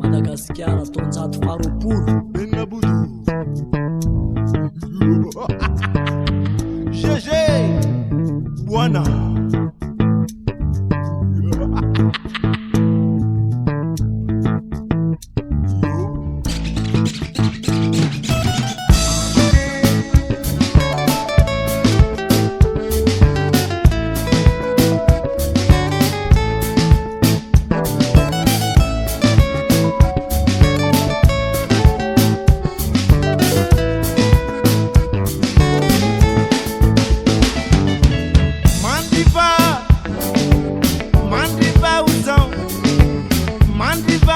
Madagasikara taonjato faroapolo Benabudu GG Bwana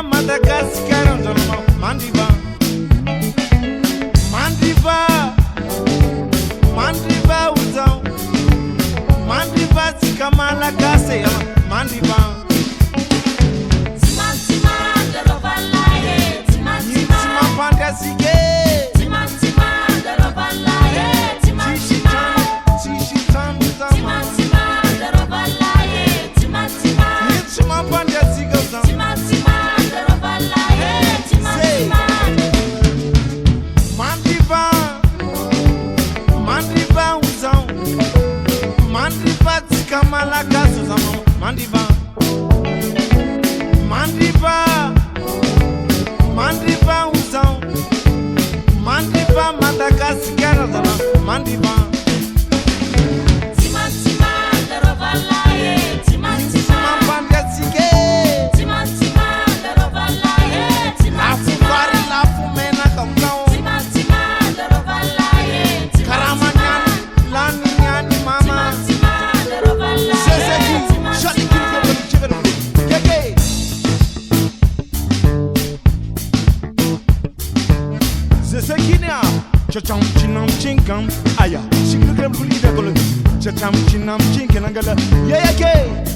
Madagascar, Mandiva, Mandiva, Mandiva, Uzão, Mandiva, Sikamala, Kase, Mandiva. Timan, timan, Darovalaye, timan, timan, Pandasige, timan, timan, Darovalaye, timan, timan, Tishitan, timan, timan, Darovalaye, timan, timan, Timan, Pandasige, timan, timan, Darovalaye, timan, timan. Mandiva, Mandiva, Uzão, Mandiva, Sikamala, Kase, Mandiva. Mandiva, Mandiva, Uzão, Mandiva, Madagascar, Mandiva. Timan, timan, Darovalaye, timan, timan, Pandasige, timan, timan, Darovalaye, timan, timan, la fumena kamzão, timan, timan, Darovalaye, timan, Karamanyani, Lani, Nyani, Mama. timan, Darovalaye, Seseki, timan, Shali, timan. Gege. Sesekinia, Chacham Chinam Chinkam, Aya, Shikram Kulida Golo, Chacham Chinam Chinkanangala, Yayake.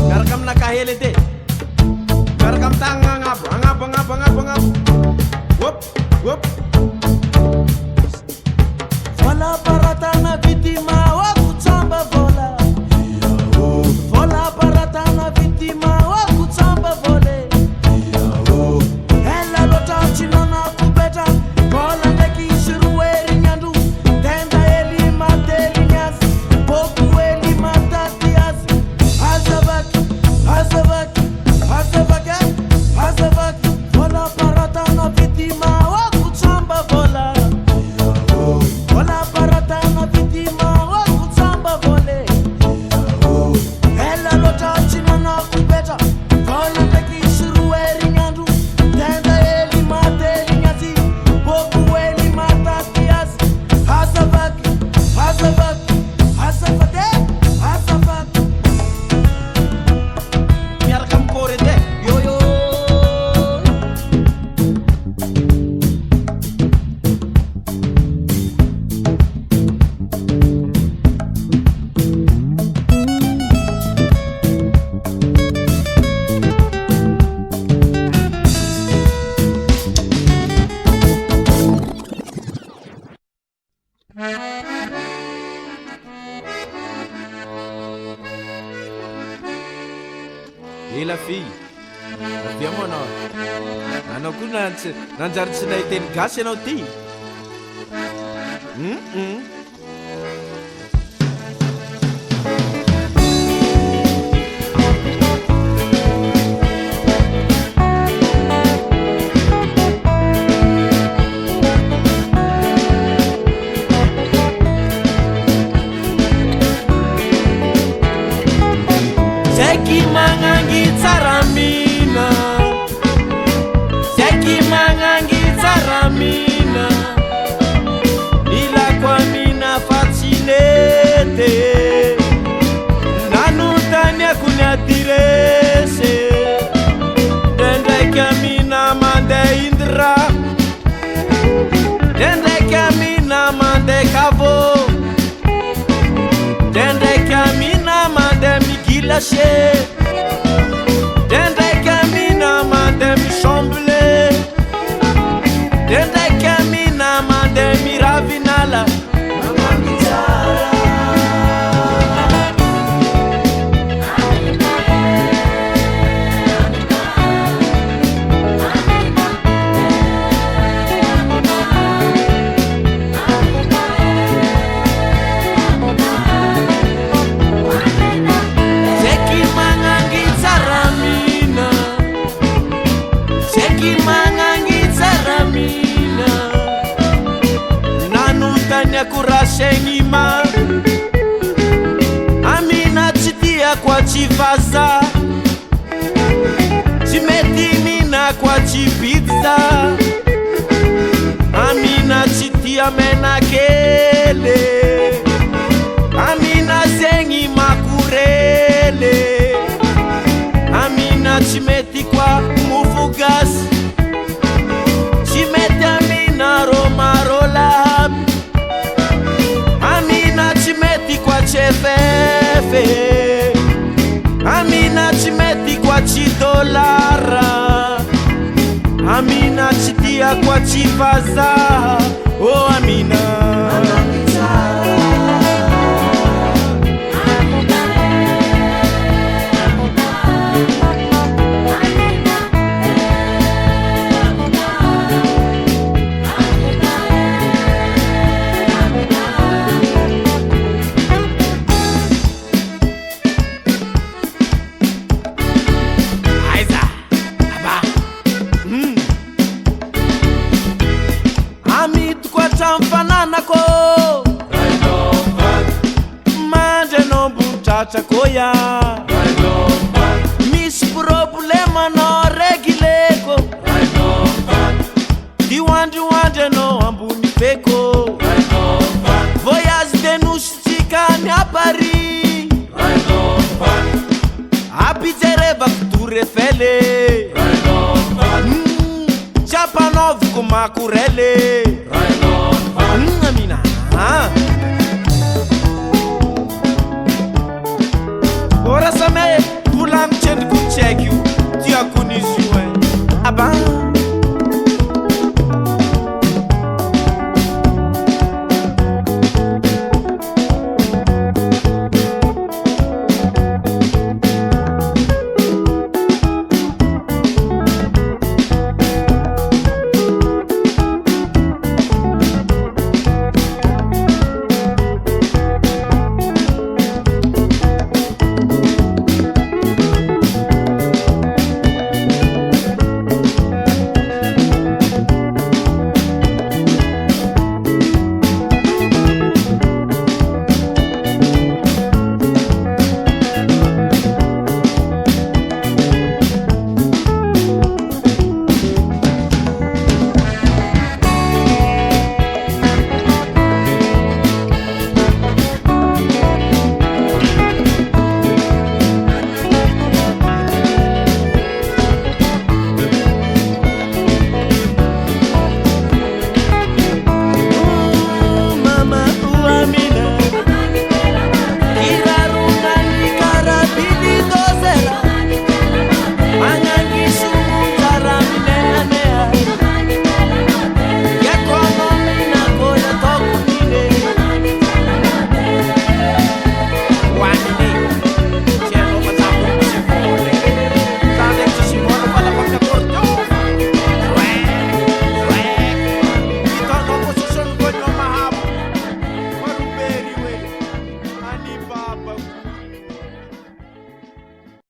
Garakam nakahilite, garakam tanga ngap, ngap. Whoop, whoop. Vola paratana vítima wa kutsamba vola. Vola paratana vítima wa kutsamba vole. Ela lota chinona kubeta. Vola ndeki shirueri nyandu. Tenda eli mateli nyasi. Boku eli matati yasi. Hazavaki, hazavaki, hazavaki, hazavaki. Vola paratana vítima wa kutsamba dia moa anao anao koa nanjary tsy nahiteny gasy ianao ty Zeki mangangi tsaramina Zeki mangangi tsaramina Ila kwa mina facilete Nanutania kunya direse Dendeka mina mande indra Dendeka mina mande kavo Dendeka mina mande migilashe Dendeka mina mande mi chamble Dendeka mina mande mi ravinala Mama mitara kurashenima Amina chitia kwa chivaza Chimetimina kwa chipizza Amina chitia menakele Amina zengi makurele Amina chimeti kwa mufugasi Chimeti amina romarola Amina chimeti kwa chefefe Amina chimeti kwa chidolara Amina chitia kwa chivaza Oh Amina Mfanana ko Manje no butata koya Mis problema no regileko Diwandi wande no ambuni peko Voyage de nushikani a Paris Abitereva kuture fele Japanov kumakurele Amina